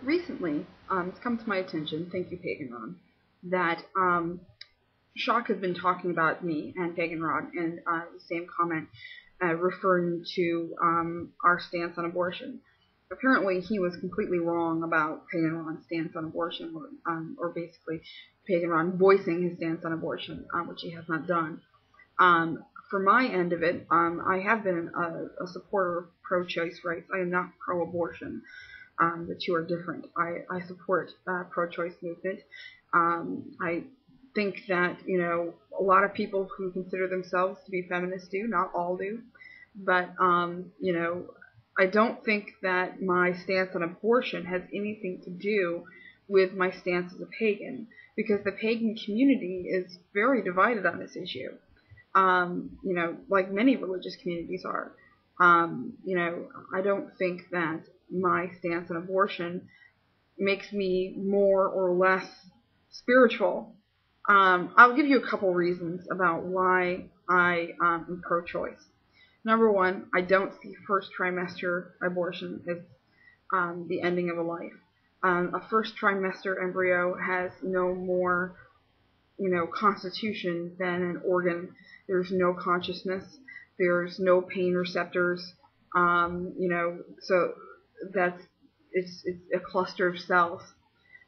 Recently, it's come to my attention, thank you, Pagan, that Shock has been talking about me and Pagan and the same comment referring to our stance on abortion. Apparently, he was completely wrong about Pagan stance on abortion, or basically Pagan voicing his stance on abortion, which he has not done. For my end of it, I have been a supporter of pro-choice rights. I am not pro-abortion. The two are different. I support pro-choice movement. I think that, a lot of people who consider themselves to be feminists do, not all do, but, I don't think that my stance on abortion has anything to do with my stance as a pagan, because the pagan community is very divided on this issue, like many religious communities are. I don't think that my stance on abortion makes me more or less spiritual. I'll give you a couple reasons about why I am pro-choice. Number one, I don't see first trimester abortion as the ending of a life. A first trimester embryo has no more, constitution than an organ. There's no consciousness. There's no pain receptors. So it's a cluster of cells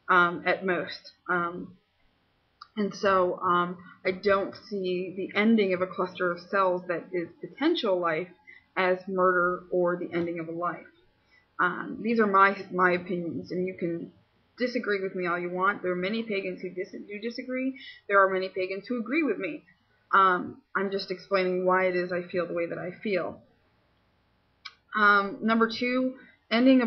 at most. And so I don't see the ending of a cluster of cells that is potential life as murder or the ending of a life. These are my opinions, and you can disagree with me all you want. There are many pagans who do disagree. There are many pagans who agree with me. I'm just explaining why it is I feel the way that I feel. Number two, ending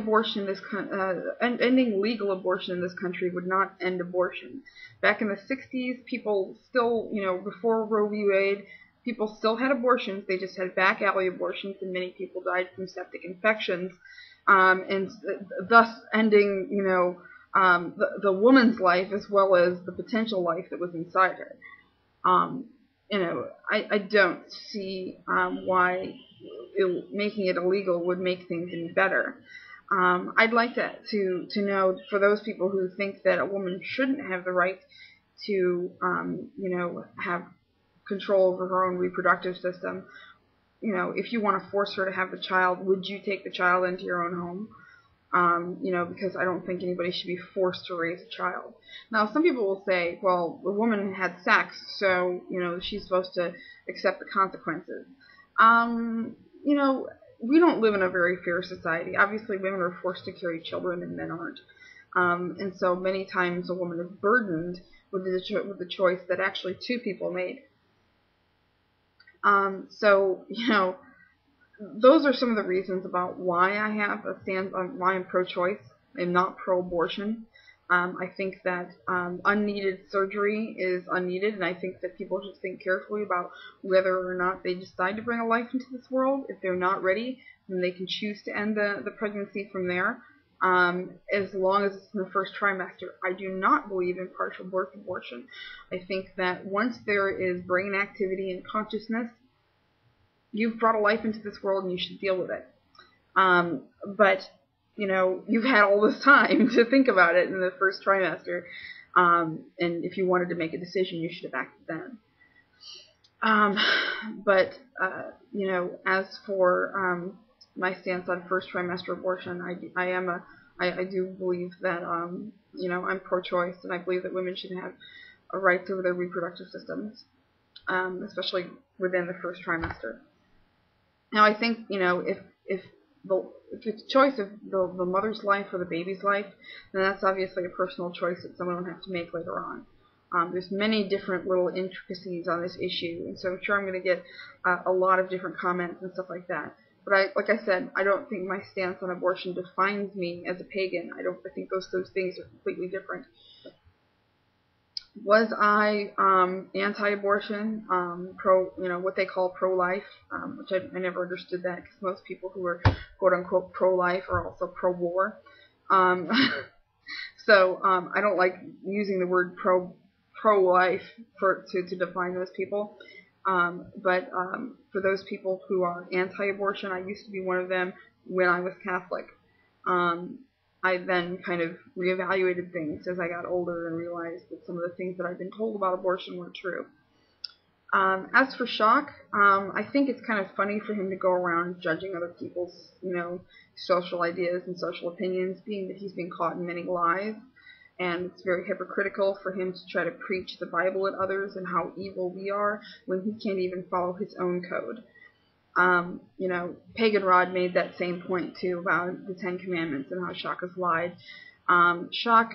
legal abortion in this country would not end abortion. Back in the 60s, people still, before Roe v. Wade, people still had abortions. They just had back alley abortions, and many people died from septic infections, and thus ending, the woman's life as well as the potential life that was inside her. I don't see why making it illegal would make things any better. I'd like to know, for those people who think that a woman shouldn't have the right to, have control over her own reproductive system, if you want to force her to have the child, would you take the child into your own home? Because I don't think anybody should be forced to raise a child. Now, some people will say, well, the woman had sex, so, she's supposed to accept the consequences. We don't live in a very fair society. Obviously, women are forced to carry children and men aren't. And so many times a woman is burdened with the choice that actually two people made. Those are some of the reasons about why I have a stand on why I'm pro-choice. I'm not pro-abortion. I think that unneeded surgery is unneeded, and I think that people should think carefully about whether or not they decide to bring a life into this world. If they're not ready, then they can choose to end the pregnancy from there, as long as it's in the first trimester. I do not believe in partial birth abortion. I think that once there is brain activity and consciousness, you've brought a life into this world and you should deal with it. But you've had all this time to think about it in the first trimester, and if you wanted to make a decision, you should have acted then. As for my stance on first trimester abortion, I do believe that I'm pro-choice, and I believe that women should have a rights over their reproductive systems, especially within the first trimester. Now, I think if it's a choice of the mother's life or the baby's life, then that's obviously a personal choice that someone will have to make later on. There's many different little intricacies on this issue, and so I'm sure I'm going to get a lot of different comments and stuff like that. But like I said, I don't think my stance on abortion defines me as a pagan. I think those things are completely different. Was I anti-abortion, what they call pro-life, which I never understood that, because most people who are quote-unquote pro-life are also pro-war. So I don't like using the word pro-life to define those people. But for those people who are anti-abortion, I used to be one of them when I was Catholic. I then kind of reevaluated things as I got older and realized that some of the things that I'd been told about abortion were true. As for Shock, I think it's kind of funny for him to go around judging other people's, social ideas and social opinions, being that he's been caught in many lies. And it's very hypocritical for him to try to preach the Bible at others and how evil we are when he can't even follow his own code. Pagan Rod made that same point too about the Ten Commandments and how Shock has lied. Shock,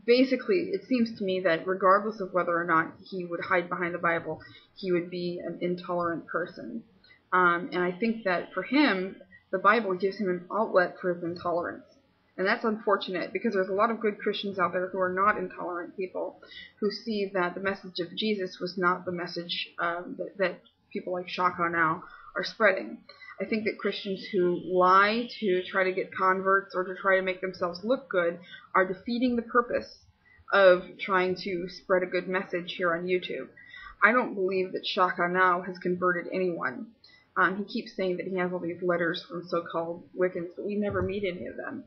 basically, it seems to me that regardless of whether or not he would hide behind the Bible, he would be an intolerant person. And I think that for him, the Bible gives him an outlet for his intolerance. And that's unfortunate because there's a lot of good Christians out there who are not intolerant people who see that the message of Jesus was not the message that people like Shaka now are spreading. I think that Christians who lie to try to get converts or to try to make themselves look good are defeating the purpose of trying to spread a good message here on YouTube. I don't believe that Shaka now has converted anyone. He keeps saying that he has all these letters from so-called Wiccans, but we never meet any of them.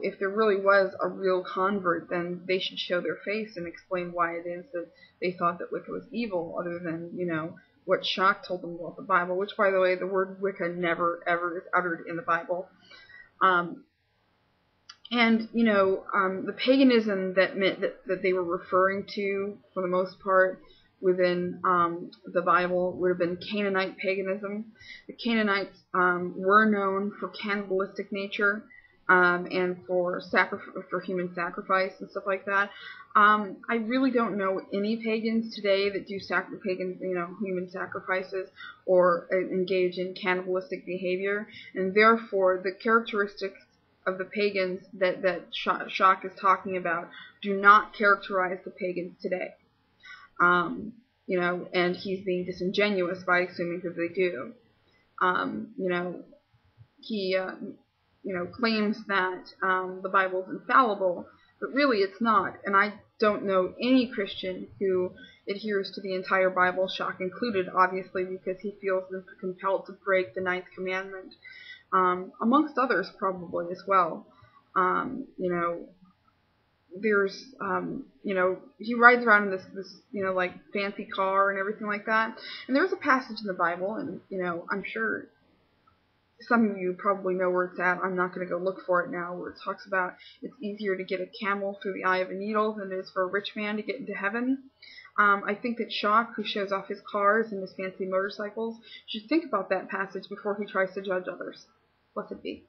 If there really was a real convert, then they should show their face and explain why it is that they thought that Wicca was evil, other than, what Shock told them about the Bible, which, by the way, the word Wicca never, ever is uttered in the Bible. The paganism that they were referring to, for the most part, within the Bible would have been Canaanite paganism. The Canaanites were known for cannibalistic nature. And for human sacrifice and stuff like that. I really don't know any pagans today that do human sacrifices or engage in cannibalistic behavior, and therefore the characteristics of the pagans that Shock is talking about do not characterize the pagans today. And he's being disingenuous by assuming that they do. He claims that the Bible is infallible, but really it's not. And I don't know any Christian who adheres to the entire Bible, Shock included, obviously, because he feels compelled to break the 9th commandment, amongst others probably as well. There's, he rides around in this like fancy car and everything like that. And there's a passage in the Bible, and, I'm sure some of you probably know where it's at. I'm not going to go look for it now, where it talks about it's easier to get a camel through the eye of a needle than it is for a rich man to get into heaven. I think that Shock, who shows off his cars and his fancy motorcycles, should think about that passage before he tries to judge others. Blessed be.